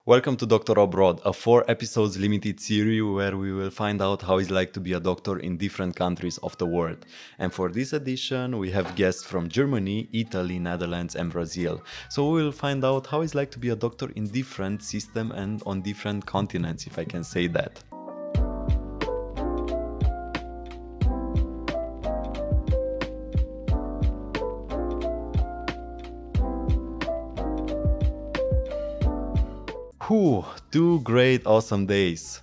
Welcome to Doctor Abroad, a 4 episodes limited series where we will find out how it's like to be a doctor in different countries of the world. And for this edition, we have guests from Germany, Italy, Netherlands, and Brazil. So we will find out how it's like to be a doctor in different systems and on different continents, if I can say that. Whew, 2 great, awesome days.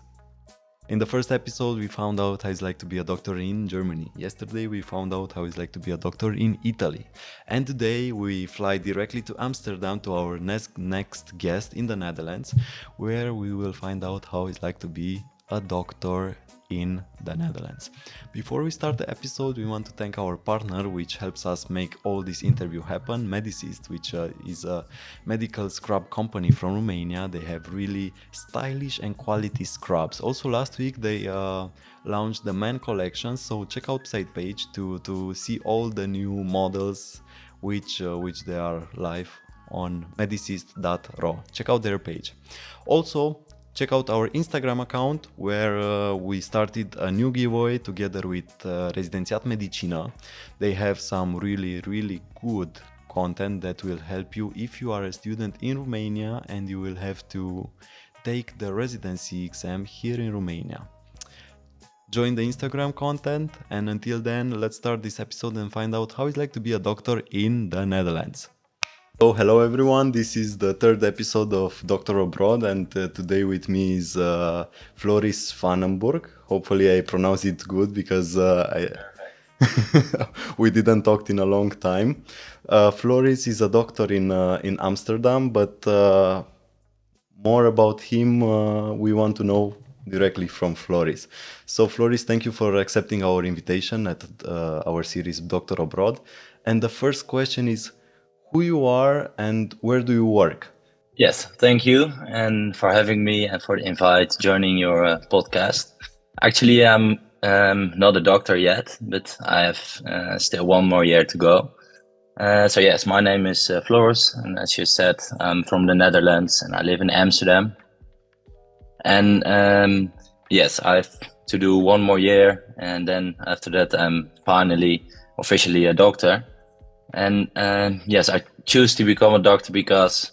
In the first episode, we found out how it's like to be a doctor in Germany. Yesterday, we found out how it's like to be a doctor in Italy. And today, we fly directly to Amsterdam to our next guest in the Netherlands, where we will find out how it's like to be a doctor in the Netherlands. Before we start the episode, we want to thank our partner which helps us make all this interview happen, MEDISIST, which is a medical scrub company from Romania. They have really stylish and quality scrubs. Also last week they launched the men collection, so check out site page to see all the new models which they are live on medisist.ro. Check out their page. Also, check out our Instagram account where we started a new giveaway together with Residențiat Medicină. They have some really good content that will help you if you are a student in Romania and you will have to take the residency exam here in Romania. Join the Instagram content, and until then, let's start this episode and find out how it's like to be a doctor in the Netherlands. So hello everyone, this is the 3rd episode of Doctor Abroad, and today with me is Floris Zwanenburg. Hopefully I pronounce it good because we didn't talk in a long time. Floris is a doctor in Amsterdam, but more about him we want to know directly from Floris. So Floris, thank you for accepting our invitation at our series Doctor Abroad. And the first question is, who you are and where do you work? Yes, thank you and for having me and for the invite joining your podcast. Actually, I'm not a doctor yet, but I have still 1 more year to go. So yes, my name is Floris, and as you said, I'm from the Netherlands and I live in Amsterdam. And yes, I have to do 1 more year, and then after that I'm finally officially a doctor. And yes, I choose to become a doctor because,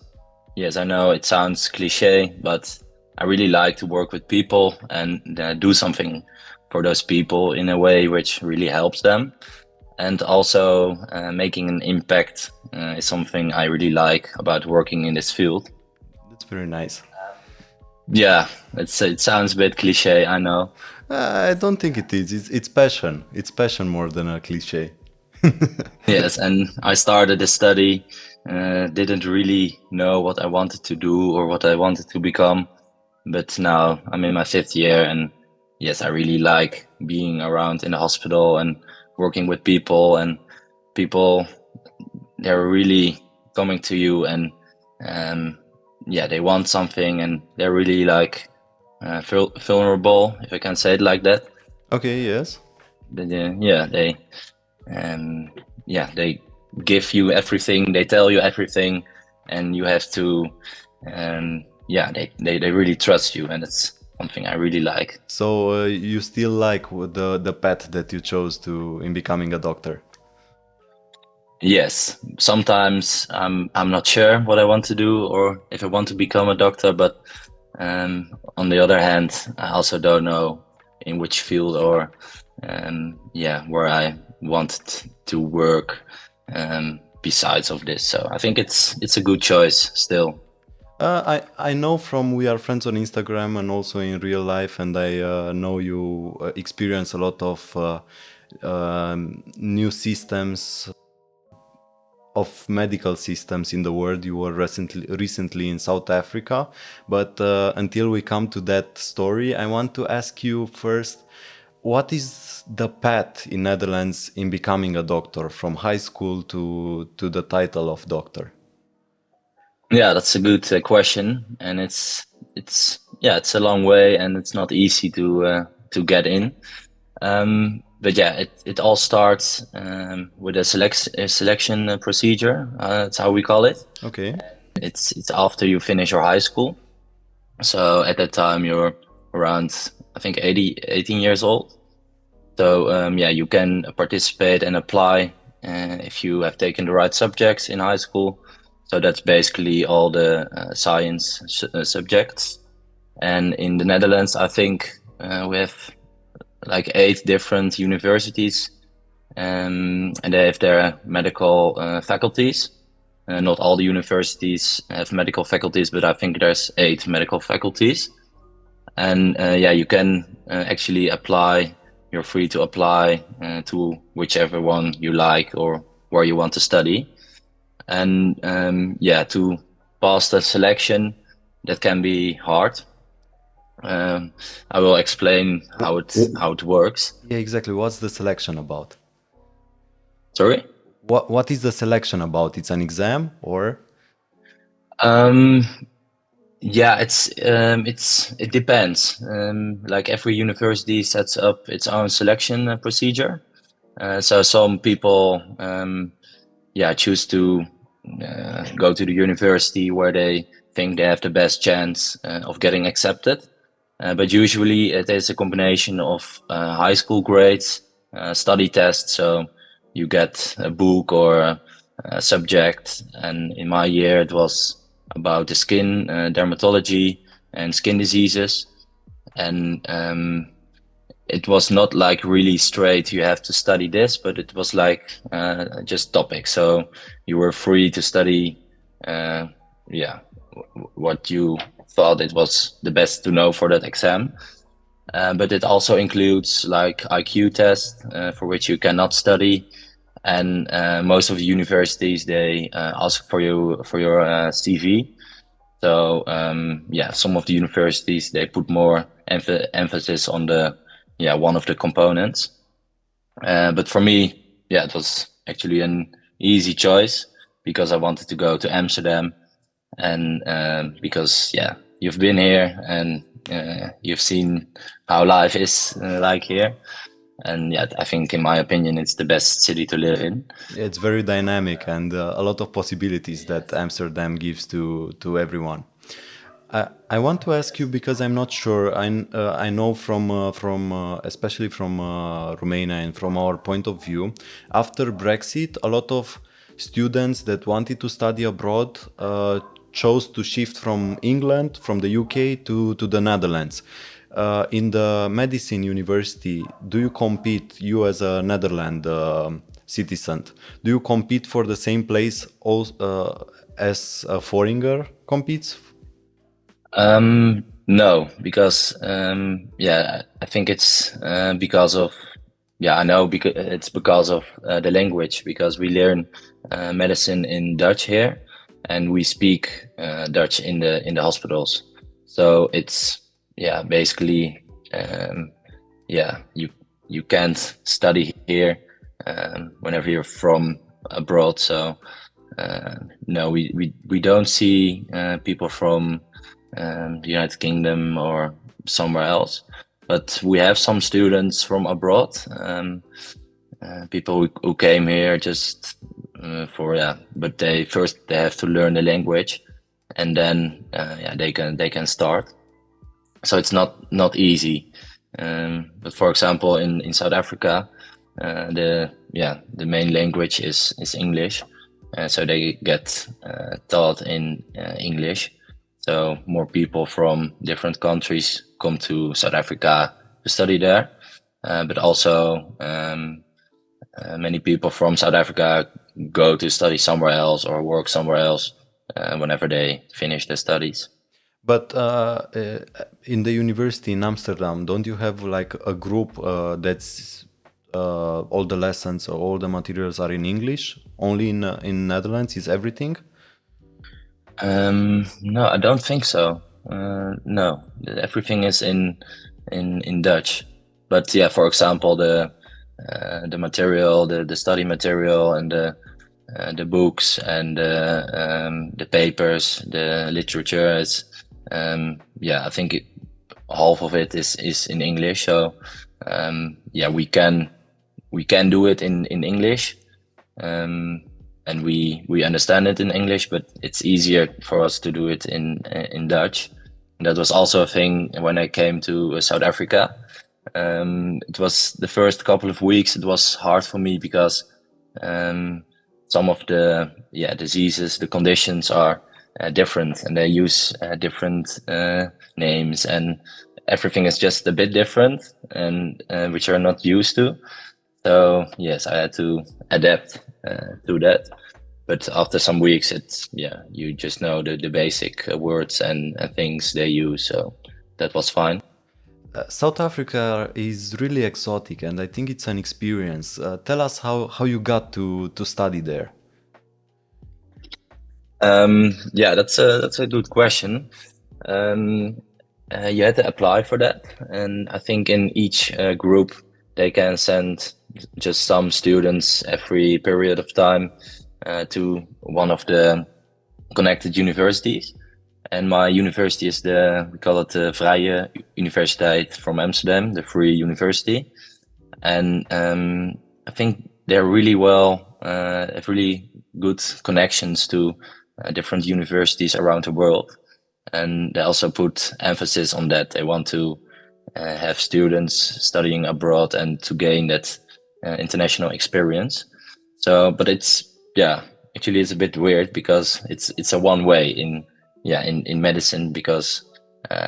yes, I know it sounds cliche, but I really like to work with people and do something for those people in a way which really helps them. And also making an impact is something I really like about working in this field. That's very nice. Yeah, it sounds a bit cliche, I know. I don't think it is. It's passion. It's passion more than a cliche. Yes, and I started the study, didn't really know what I wanted to do or what I wanted to become, but now I'm in my 5th year, and yes, I really like being around in the hospital and working with people, and people, they're really coming to you, and yeah, they want something, and they're really like vulnerable, if I can say it like that. Okay, yes. But, they give you everything, they tell you everything, and you have to they really trust you, and it's something I really like. So you still like the path that you chose in becoming a doctor? Yes, sometimes I'm not sure what I want to do or if I want to become a doctor, but on the other hand, I also don't know in which field or where I want to work besides of this. So I think it's a good choice still. I know we are friends on Instagram and also in real life, and I know you experience a lot of new systems of medical systems in the world. You were recently in South Africa, but until we come to that story, I want to ask you first, what is the path in Netherlands in becoming a doctor from high school to the title of doctor? Yeah, that's a good question, and it's a long way, and it's not easy to get in. But yeah, it all starts with a selection procedure. That's how we call it. Okay. It's after you finish your high school, So at that time, you're around, I think, 18 years old. So yeah, you can participate and apply if you have taken the right subjects in high school. So that's basically all the science subjects. And in the Netherlands, I think we have like 8 different universities, and they have their medical faculties. Not all the universities have medical faculties, but I think there's 8 medical faculties. And yeah, you can actually apply. You're free to apply to whichever one you like or where you want to study. And yeah, to pass the selection, that can be hard. I will explain how it works. Yeah, exactly. What's the selection about? Sorry. What is the selection about? It's an exam or? Um, yeah, it depends. Like every university sets up its own selection procedure. So some people, yeah, choose to go to the university where they think they have the best chance of getting accepted. But usually it is a combination of high school grades, study tests. So you get a book or a subject. And in my year, it was about the skin, dermatology, and skin diseases. And it was not like really straight, you have to study this, but it was like just topics. So you were free to study, yeah, what you thought it was the best to know for that exam. But it also includes like IQ tests for which you cannot study. And most of the universities, they ask for your CV. So yeah, some of the universities, they put more emphasis on the one of the components. But for me, yeah, it was actually an easy choice because I wanted to go to Amsterdam, and because yeah, you've been here and you've seen how life is like here. And yeah, I think in my opinion, it's the best city to live in. It's very dynamic and a lot of possibilities that Amsterdam gives to everyone. I want to ask you because I'm not sure. I know from especially from Romania and from our point of view, after Brexit, a lot of students that wanted to study abroad chose to shift from England, from the UK to the Netherlands. In the medicine university, do you compete, you as a Netherlands citizen, do you compete for the same place as a foreigner competes? No, because yeah, I think it's because of I know because it's because of the language, because we learn medicine in Dutch here, and we speak Dutch in the hospitals. So it's basically you can't study here whenever you're from abroad. So no, we don't see people from the United Kingdom or somewhere else, but we have some students from abroad, people who came here just but they have to learn the language, and then they can start. So it's not easy. But for example, in South Africa, the main language is English, so they get taught in English. So more people from different countries come to South Africa to study there, but also many people from South Africa go to study somewhere else or work somewhere else whenever they finish their studies. But in the university in Amsterdam, don't you have like a group that's all the lessons or all the materials are in English? Only in Netherlands is everything? No, I don't think so. No, everything is in Dutch. But yeah, for example, the material, the study material, and the books and the papers, the literature is I think half of it is in English. So we can do it in English. And we understand it in English, but it's easier for us to do it in Dutch. And that was also a thing when I came to South Africa. It was the first couple of weeks, it was hard for me because some of the diseases, the conditions are different, and they use different names, and everything is just a bit different, and which I'm not used to. So yes, I had to adapt to that. But after some weeks, it's you just know the basic words and things they use, so that was fine. South Africa is really exotic, and I think it's an experience. Tell us how you got to study there. Yeah, that's a good question. You had to apply for that, and I think in each group they can send just some students every period of time to one of the connected universities. And my university is we call it the Vrije Universiteit from Amsterdam, the free university. And I think they're really have really good connections to different universities around the world. And they also put emphasis on that. They want to have students studying abroad and to gain that international experience. So, but actually it's a bit weird because it's a one way in medicine, because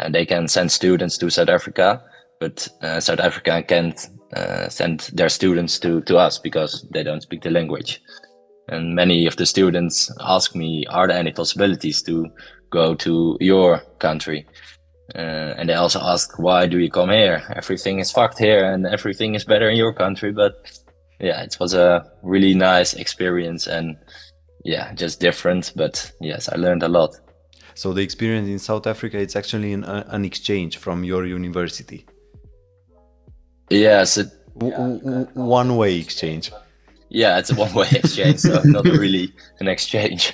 they can send students to South Africa, but South Africa can't send their students to us because they don't speak the language. And many of the students ask me, are there any possibilities to go to your country? And they also ask, why do you come here? Everything is fucked here and everything is better in your country. But yeah, it was a really nice experience, and just different. But yes, I learned a lot. So the experience in South Africa, it's actually an exchange from your university. Yes. One-way exchange. Yeah, it's a one-way exchange, so not really an exchange.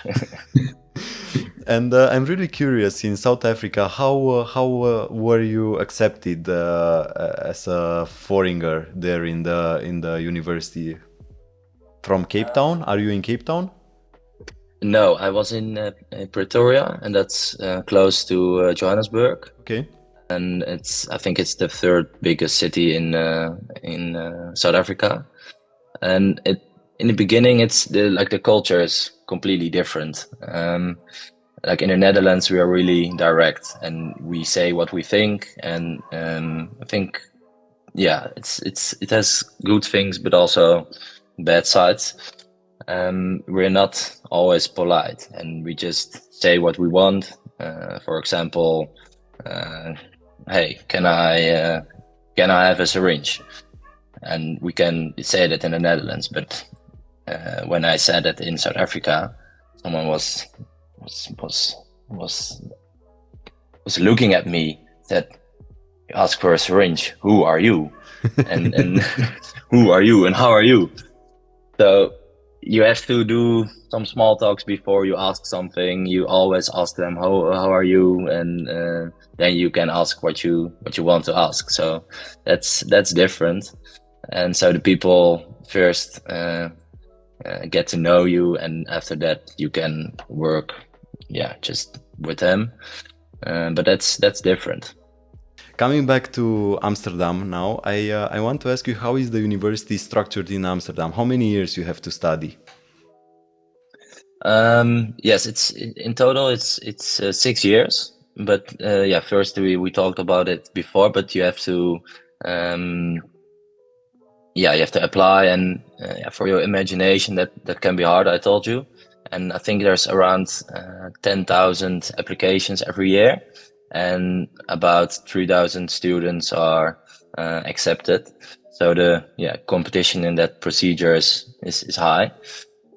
And I'm really curious, in South Africa, how were you accepted as a foreigner there in the university? From Cape Town? Are you in Cape Town? No, I was in Pretoria, and that's close to Johannesburg. Okay. And I think it's the third biggest city in South Africa. And in the beginning, it's the culture is completely different. Like in the Netherlands, we are really direct and we say what we think. And I think, it has good things, but also bad sides. We're not always polite, and we just say what we want. For example, hey, can I have a syringe? And we can say that in the Netherlands, but when I said that in South Africa, someone was looking at me, said, "You ask for a syringe. Who are you? and who are you? And how are you?" So you have to do some small talks before you ask something. You always ask them, "How are you?" And then you can ask what you want to ask. So that's different. And so the people first get to know you, and after that you can work, just with them. But that's different. Coming back to Amsterdam now, I want to ask you, how is the university structured in Amsterdam? How many years you have to study? Yes, it's in total it's 6 years. But first we talked about it before, but you have to you have to apply, and for your imagination that can be hard, I told you. And I think there's around 10,000 applications every year, and about 3,000 students are accepted. So the competition in that procedure is high.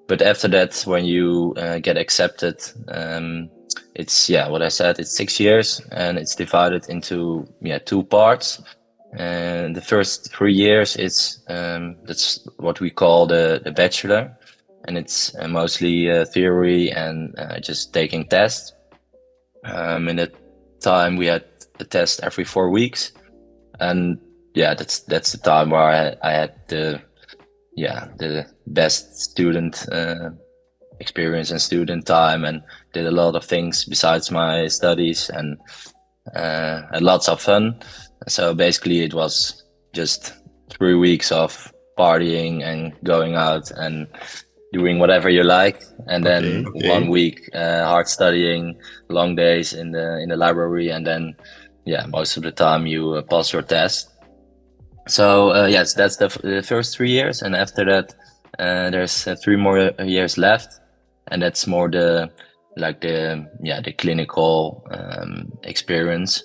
But after that, when you get accepted, it's what I said, it's 6 years, and it's divided into 2 parts. And the first 3 years that's what we call the bachelor, and it's mostly theory and just taking tests. In that time we had a test every 4 weeks, and that's the time where I had the best student experience and student time, and did a lot of things besides my studies. And had lots of fun. So basically, it was just 3 weeks of partying and going out and doing whatever you like, and then Okay, one okay. week hard studying, long days in the library, and then yeah, most of the time you pass your test. So yes, that's the first 3 years, and after that, there's 3 more years left, and that's more the like the clinical experience,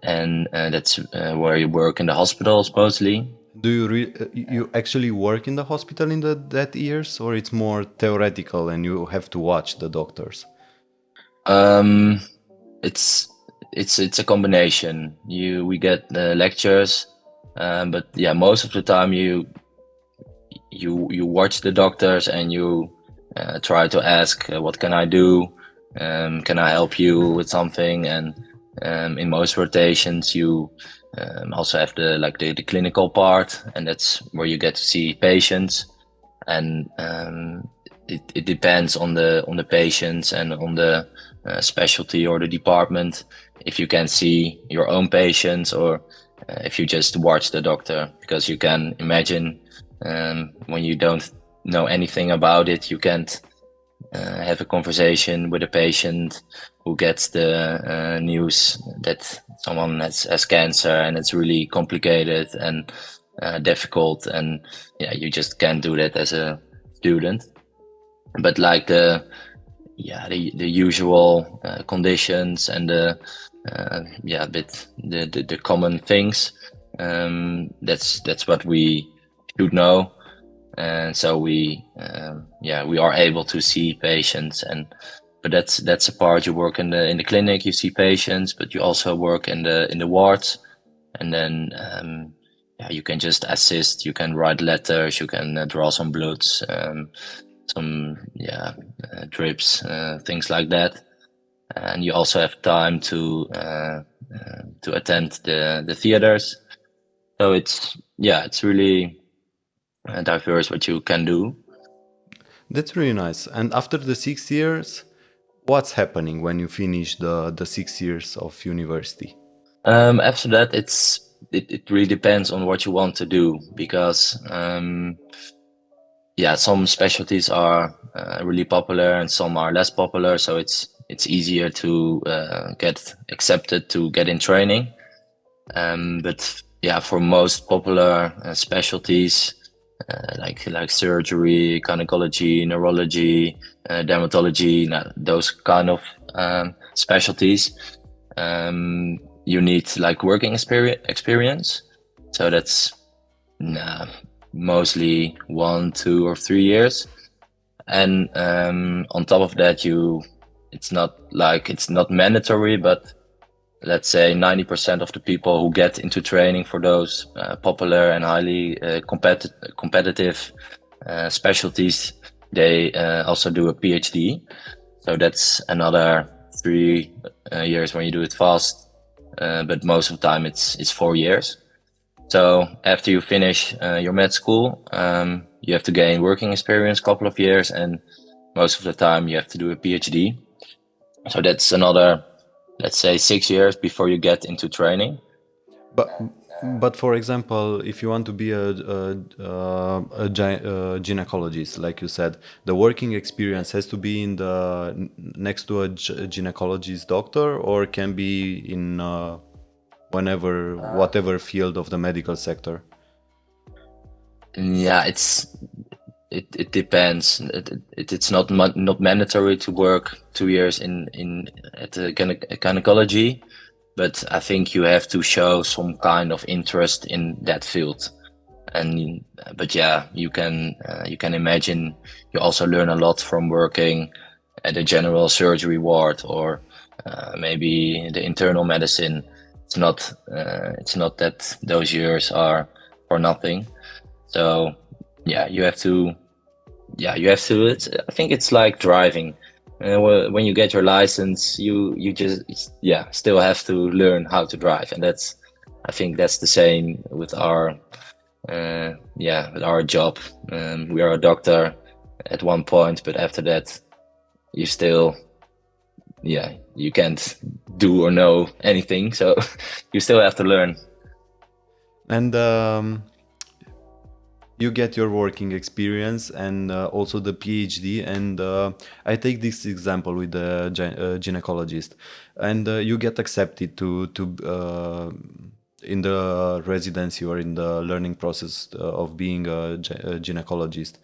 and that's where you work in the hospital supposedly. Do you actually work in the hospital in that years, or it's more theoretical and you have to watch the doctors? Um, it's it's a combination. We get lectures, but yeah, most of the time you watch the doctors and you try to ask, what can I do? Can I help you with something? And in most rotations, you also have the clinical part, and that's where you get to see patients. And it depends on the patients and on the specialty or the department. If you can see your own patients, or if you just watch the doctor, because you can imagine when you don't know anything about it, you can't have a conversation with a patient who gets the news that someone has cancer, and it's really complicated and difficult, and yeah, you just can't do that as a student. But like the usual conditions and the common things, that's what we should know. And so we are able to see patients, but that's a part. You work in the clinic, you see patients, but you also work in the wards, and then you can just assist. You can write letters, you can draw some bloods, some drips, things like that. And you also have time to attend the theaters. So it's really diverse what you can do. That's really nice. And after the 6 years, what's happening when you finish the 6 years of university? After that, it really depends on what you want to do, because some specialties are really popular and some are less popular. So it's easier to get accepted to get in training. But yeah, for most popular specialties, like surgery, gynecology, neurology, dermatology, those kind of specialties, you need like working experience. So that's mostly 1, 2, or 3 years. And on top of that, it's not mandatory, but let's say 90% of the people who get into training for those popular and highly competitive specialties, they also do a PhD. So that's another 3 years when you do it fast, but most of the time it's 4 years. So after you finish your med school, you have to gain working experience a couple of years, and most of the time you have to do a PhD. So that's another, let's say, 6 years before you get into training. But for example, if you want to be a gynecologist, like you said, the working experience has to be in next to a gynecologist doctor, or can be in whatever field of the medical sector. Yeah, it depends. It's not mandatory to work 2 years at the gynecology, but I think you have to show some kind of interest in that field. But yeah, you can imagine you also learn a lot from working at a general surgery ward, or maybe the internal medicine. It's not that those years are for nothing. So yeah, you have to. I think it's like driving. When you get your license, you just still have to learn how to drive, and I think that's the same with our job. We are a doctor at one point, but after that, you still yeah, you can't do or know anything, so you still have to learn. And you get your working experience and also the PhD. And I take this example with the gynecologist, and you get accepted to in the residency or in the learning process of being a gynecologist.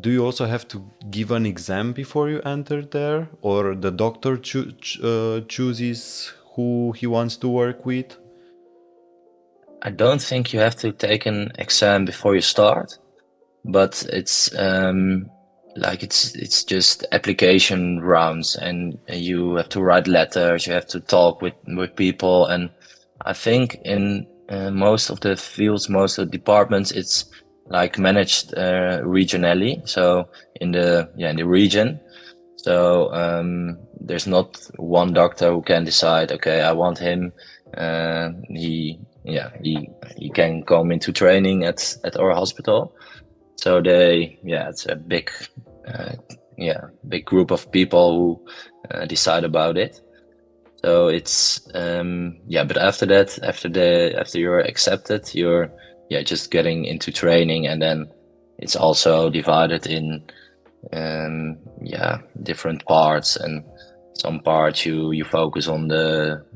Do you also have to give an exam before you enter there, or the doctor chooses who he wants to work with? I don't think you have to take an exam before you start, but it's just application rounds, and you have to write letters, you have to talk with people, and I think in most of the fields, most of the departments, it's like managed regionally, so in the region. So there's not one doctor who can decide, okay, I want him. He can come into training at our hospital. So it's a uh, big group of people who decide about it. So it's but after that, after you're accepted, you're just getting into training, and then it's also divided in different parts, and some parts you focus on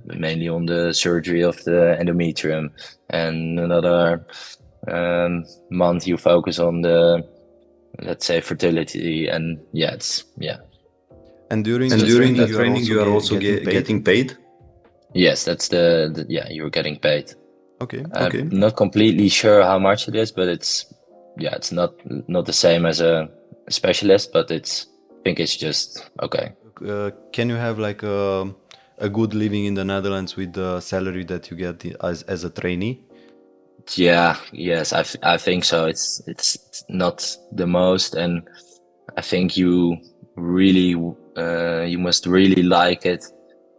mainly on the surgery of the endometrium, and another month you focus on the, let's say, fertility, and And during And the during training, the you are training, also you are also getting paid? getting paid? yes, that's you're getting paid. Okay. I'm not completely sure how much it is, but it's not the same as a specialist, but I think it's just okay. Can you have like a good living in the Netherlands with the salary that you get as a trainee? Yes, I think so. It's not the most, and I think you must really like it,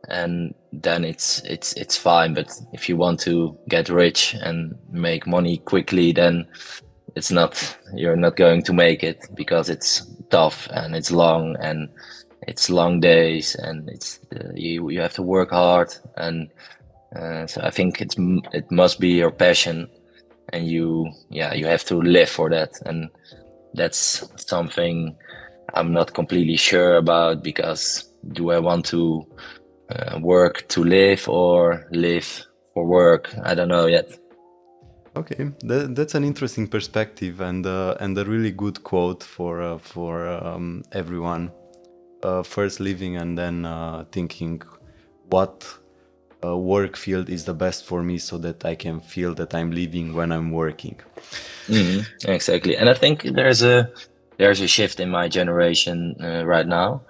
and then it's fine. But if you want to get rich and make money quickly, then you're not going to make it, because it's tough and it's long, and it's long days, and you have to work hard, and so I think it must be your passion, and you have to live for that, and that's something I'm not completely sure about, because do I want to work to live or live for work? I don't know yet. Okay, that's an interesting perspective, and a really good quote for everyone. First living and then thinking what work field is the best for me, so that I can feel that I'm living when I'm working. Exactly, and I think there's a shift in my generation right now.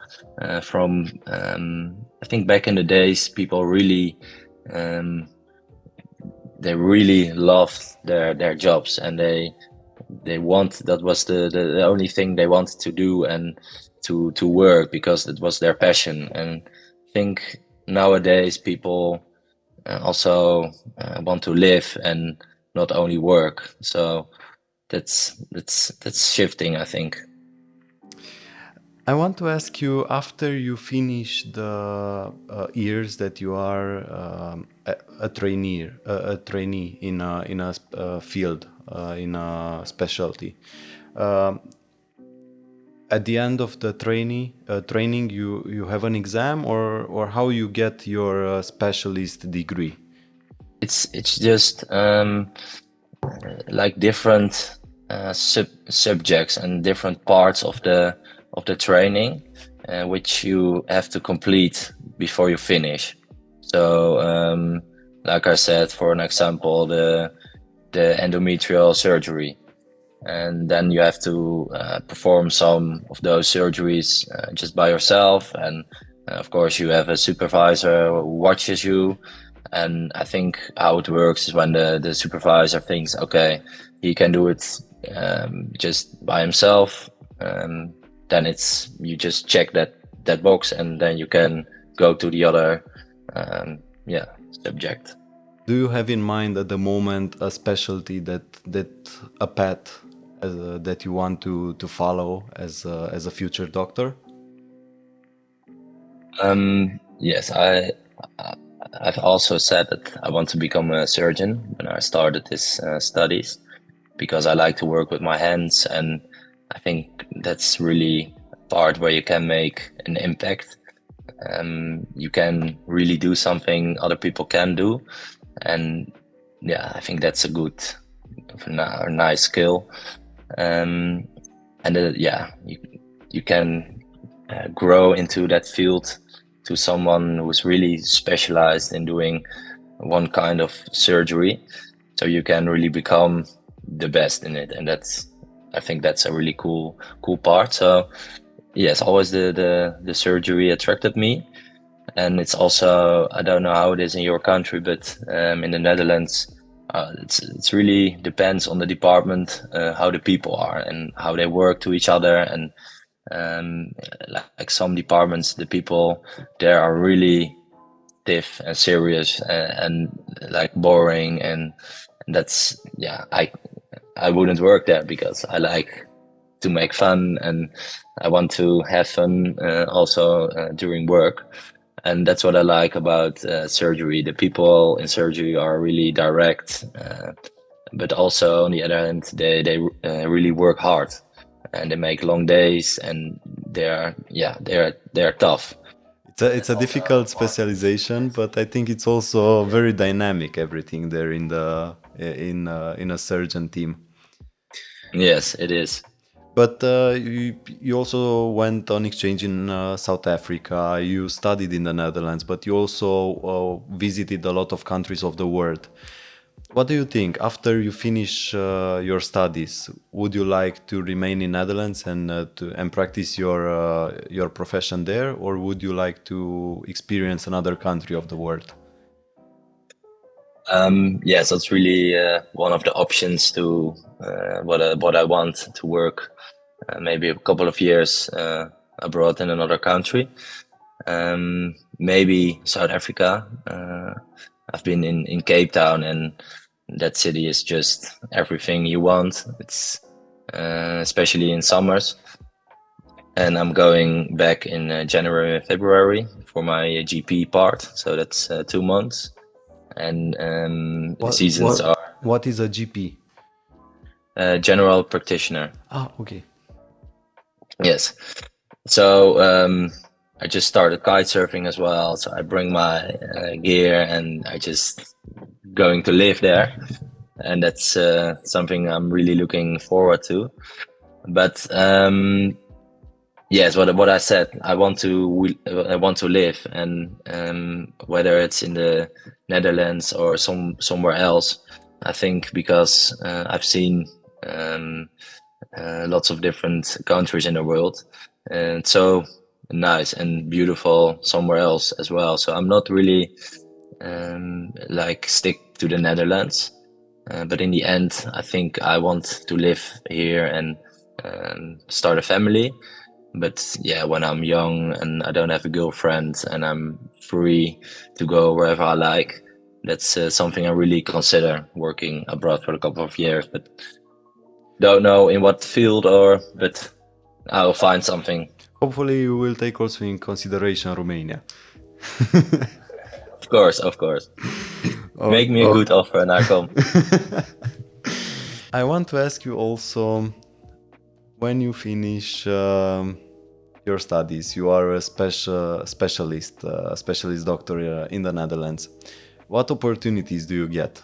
From I think back in the days, people really um, they really loved their jobs, and that was the only thing they wanted to do, and to work, because it was their passion. And I think nowadays people also want to live and not only work. So that's shifting, I think. I want to ask you, after you finish the years that you are a trainee in a field, in a specialty, um, at the end of the training, you have an exam, or how you get your specialist degree? It's just like different subjects and different parts of the training, which you have to complete before you finish. So like I said, for an example, the endometrial surgery, and then you have to perform some of those surgeries just by yourself, and of course you have a supervisor who watches you. And I think how it works is when the supervisor thinks, okay, he can do it just by himself, then you just check that box, and then you can go to the other subject. Do you have in mind at the moment a specialty that a path that you want to follow as a future doctor? Yes, I've also said that I want to become a surgeon when I started this studies, because I like to work with my hands, and I think that's really a part where you can make an impact. You can really do something other people can do, and yeah, I think that's a good, a nice skill. Um, and yeah, you can grow into that field to someone who's really specialized in doing one kind of surgery, so you can really become the best in it, and I think that's a really cool part. So yes, always the surgery attracted me. And it's also, I don't know how it is in your country, but in the Netherlands, it's really depends on the department, how the people are and how they work to each other. And um, like some departments, the people there are really stiff and serious, and like boring, and that's, yeah, I wouldn't work there, because I like to make fun, and I want to have fun also during work. And that's what I like about surgery. The people in surgery are really direct, but also on the other hand, they really work hard, and they make long days, and they're tough. It's a difficult specialization, but I think it's also very dynamic. Everything there in a surgeon team. Yes, it is. But you also went on exchange in South Africa. You studied in the Netherlands, but you also visited a lot of countries of the world. What do you think after you finish your studies? Would you like to remain in Netherlands and practice your profession there, or would you like to experience another country of the world? Yes, that's really one of the options to what I want to work. Maybe a couple of years abroad in another country. Maybe South Africa. I've been in Cape Town, and that city is just everything you want. It's especially in summers. And I'm going back in January and February for my GP part. So that's 2 months. And the seasons are What is a GP? general practitioner. Ah, okay. Yes. So I just started kite surfing as well. So I bring my gear, and I just going to live there, and that's something I'm really looking forward to. But yes, what I said, I want to live, and whether it's in the Netherlands or somewhere else, I think, because I've seen lots of different countries in the world, and so nice and beautiful somewhere else as well. So I'm not really like stick to the Netherlands, but in the end, I think I want to live here and start a family. But yeah, when I'm young and I don't have a girlfriend and I'm free to go wherever I like, that's something I really consider, working abroad for a couple of years. But don't know in what field, but I'll find something. Hopefully, you will take also in consideration Romania. Of course, of course. Make me a good offer and I come. I want to ask you also, when you finish your studies, you are a specialist doctor in the Netherlands. What opportunities do you get?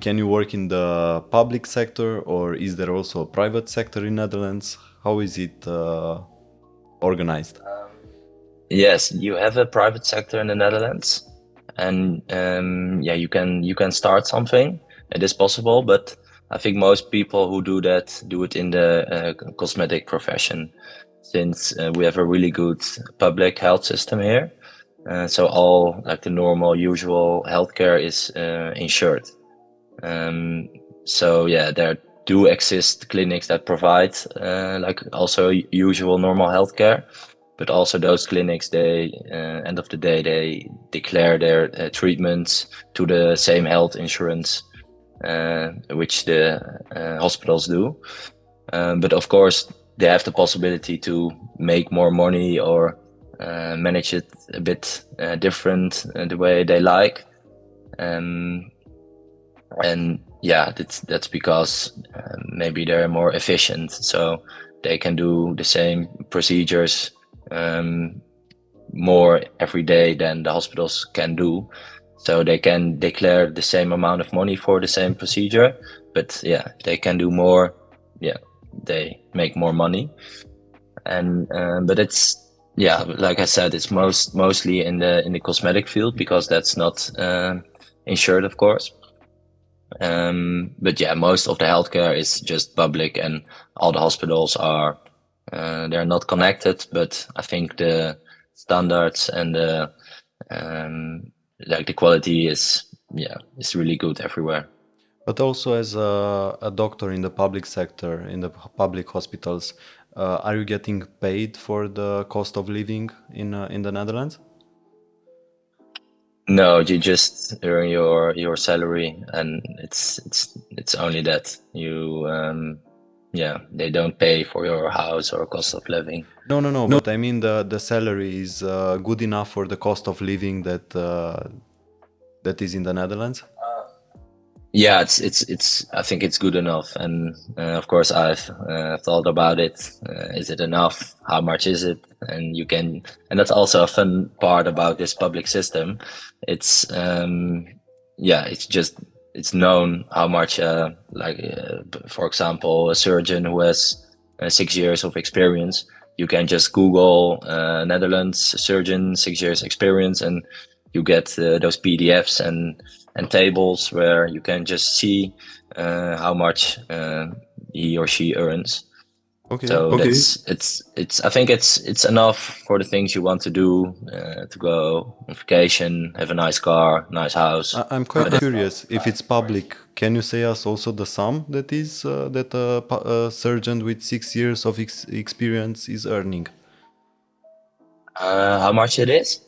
Can you work in the public sector, or is there also a private sector in Netherlands? How is it organized? Yes, you have a private sector in the Netherlands, and yeah, you can start something. It is possible, but I think most people who do that do it in the cosmetic profession, since we have a really good public health system here. So all like the normal, usual healthcare is insured. So yeah, there do exist clinics that provide like also usual normal healthcare, but also those clinics, they end of the day, they declare their treatments to the same health insurance which the hospitals do. But of course, they have the possibility to make more money, or manage it a bit different the way they like. And yeah, that's because maybe they're more efficient, so they can do the same procedures more every day than the hospitals can do. So they can declare the same amount of money for the same procedure, but yeah, they can do more. Yeah, they make more money, and but it's, yeah, like I said, it's mostly in the cosmetic field because that's not insured, of course. But yeah, most of the healthcare is just public, and all the hospitals are they're not connected. But I think the standards and the like the quality is really good everywhere. But also as a doctor in the public sector, in the public hospitals, are you getting paid for the cost of living in the Netherlands? No, you just earn your salary, and it's only that. You they don't pay for your house or cost of living. No. But I mean the salary is good enough for the cost of living that that is in the Netherlands. Yeah, it's I think it's good enough, and of course I've thought about it. Is it enough? How much is it? And you can, and that's also a fun part about this public system. It's it's just, it's known how much. For example, a surgeon who has 6 years of experience, you can just Google Netherlands surgeon 6 years experience, and you get those PDFs and tables where you can just see how much he or she earns. Okay. So it's I think it's enough for the things you want to do, to go on vacation, have a nice car, nice house. I'm quite curious if it's public. Can you say us also the sum that is that a surgeon with 6 years of experience is earning? How much it is?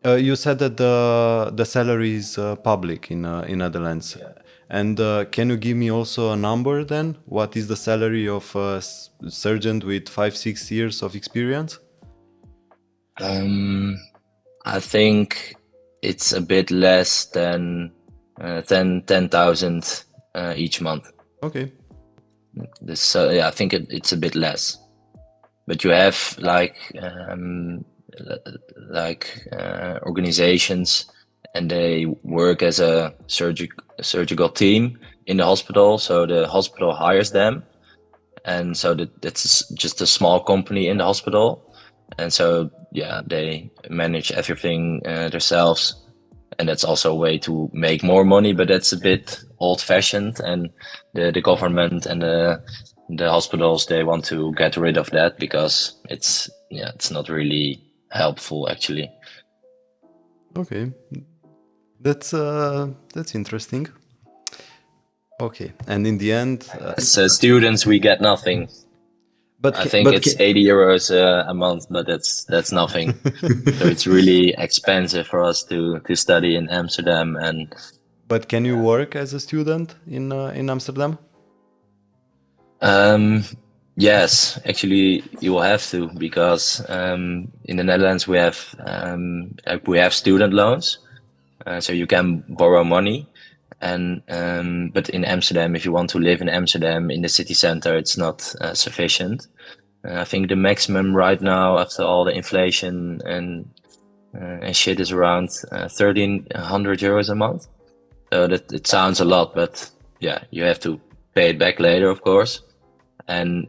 You said that the salary is public in Netherlands, and can you give me also a number then? What is the salary of a surgeon with 5-6 years of experience? I think it's a bit less than 10,000 each month. Okay. I think it's a bit less, but you have organizations, and they work as a surgical team in the hospital. So the hospital hires them, and so that's just a small company in the hospital, and so they manage everything themselves, and that's also a way to make more money. But that's a bit old-fashioned, and the government and the hospitals, they want to get rid of that because it's not really helpful actually. Okay, that's interesting. Okay, and in the end, as students, we get nothing. But I think it's 80 euros a month, but that's nothing. So it's really expensive for us to study in Amsterdam. But can you work as a student in Amsterdam? Yes, actually, you will have to, because in the Netherlands we have student loans, so you can borrow money. And but in Amsterdam, if you want to live in Amsterdam in the city center, it's not sufficient. I think the maximum right now, after all the inflation and shit, is around 1,300 euros a month. So that it sounds a lot, but yeah, you have to pay it back later, of course. And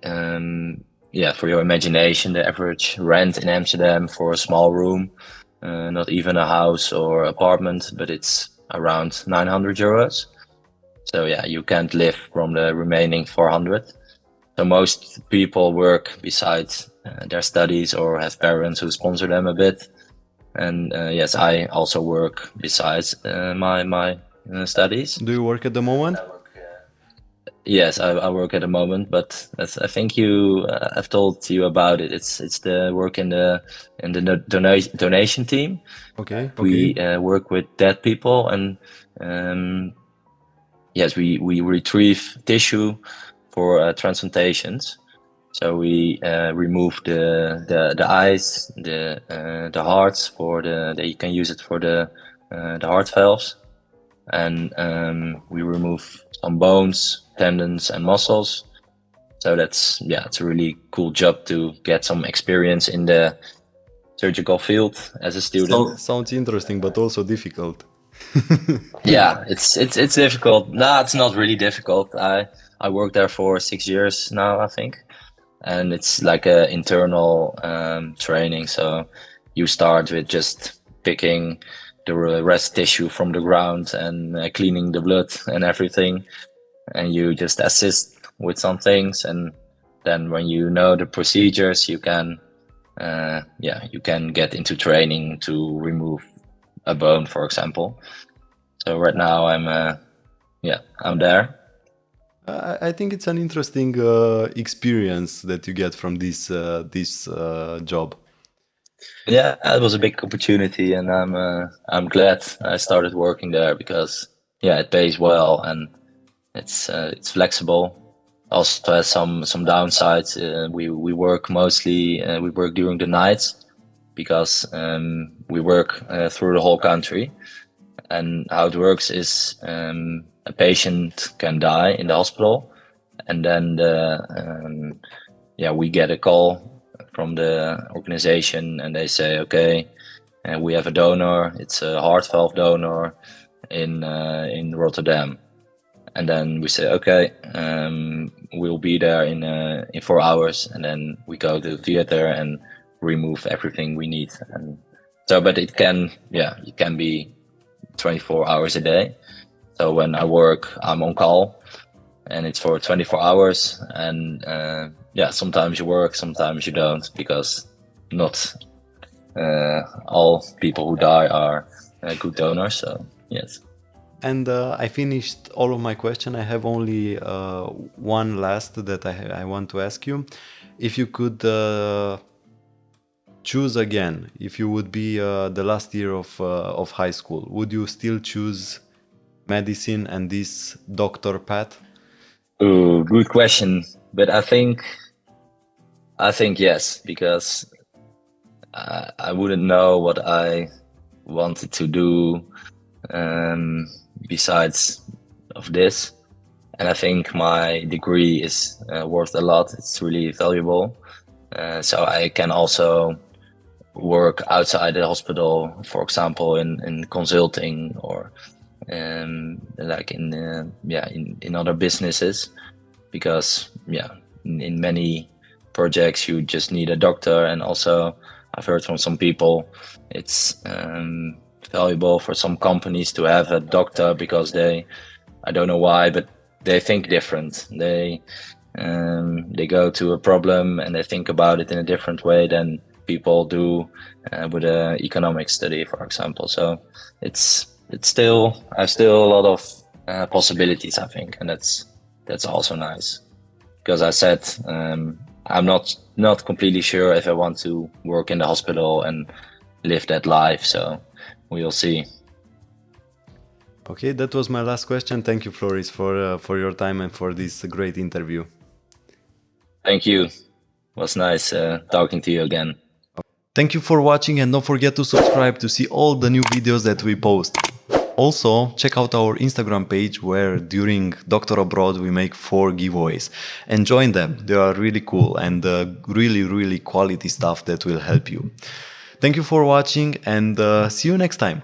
for your imagination, the average rent in Amsterdam for a small room, not even a house or apartment, but it's around 900 euros. So yeah, you can't live from the remaining 400. So most people work besides their studies, or have parents who sponsor them a bit. And yes, I also work besides my studies. Do you work at the moment? Yes, I work at the moment, but I think I've told you about it. It's the work in the donation team. Okay. We work with dead people, and yes, we retrieve tissue for transplantations. So we remove the eyes, the hearts for that you can use it for the heart valves, and we remove some bones, tendons, and muscles. So it's a really cool job to get some experience in the surgical field as a student. Sounds interesting, but also difficult. Yeah, it's difficult. No, it's not really difficult. I worked there for 6 years now, I think, and it's like a internal training. So you start with just picking the rest tissue from the ground and cleaning the blood and everything, and you just assist with some things, and then when you know the procedures, you can you can get into training to remove a bone, for example. So right now I'm there. I think it's an interesting experience that you get from this job. Yeah, it was a big opportunity, and I'm glad I started working there because it pays well and it's flexible. Also has some downsides. We work mostly we work during the nights because we work through the whole country. And how it works is a patient can die in the hospital, and then we get a call from the organization, and they say, okay, we have a donor. It's a heart valve donor in Rotterdam, and then we say, okay, we'll be there in 4 hours, and then we go to the theater and remove everything we need. And so, but it can be 24 hours a day. So when I work, I'm on call, and it's for 24 hours. And sometimes you work, sometimes you don't, because not all people who die are good donors. So yes. And I finished all of my questions. I have only one last that I want to ask you. If you could choose again, if you would be the last year of high school, would you still choose medicine and this doctor path? Ooh, good question. But I think yes, because I wouldn't know what I wanted to do besides of this. And I think my degree is worth a lot. It's really valuable. So I can also work outside the hospital, for example, in consulting or like in other businesses, because in many projects you just need a doctor. And also I've heard from some people it's valuable for some companies to have a doctor, because I don't know why, but they think different. They go to a problem and they think about it in a different way than people do with an economic study, for example. So it's still a lot of possibilities, I think, and that's also nice. Because I said I'm not completely sure if I want to work in the hospital and live that life. So we'll see. Okay, that was my last question. Thank you, Floris, for your time and for this great interview. Thank you. It was nice talking to you again. Thank you for watching, and don't forget to subscribe to see all the new videos that we post. Also, check out our Instagram page, where during Doctor Abroad we make 4 giveaways, and join them. They are really cool and really quality stuff that will help you. Thank you for watching, and see you next time.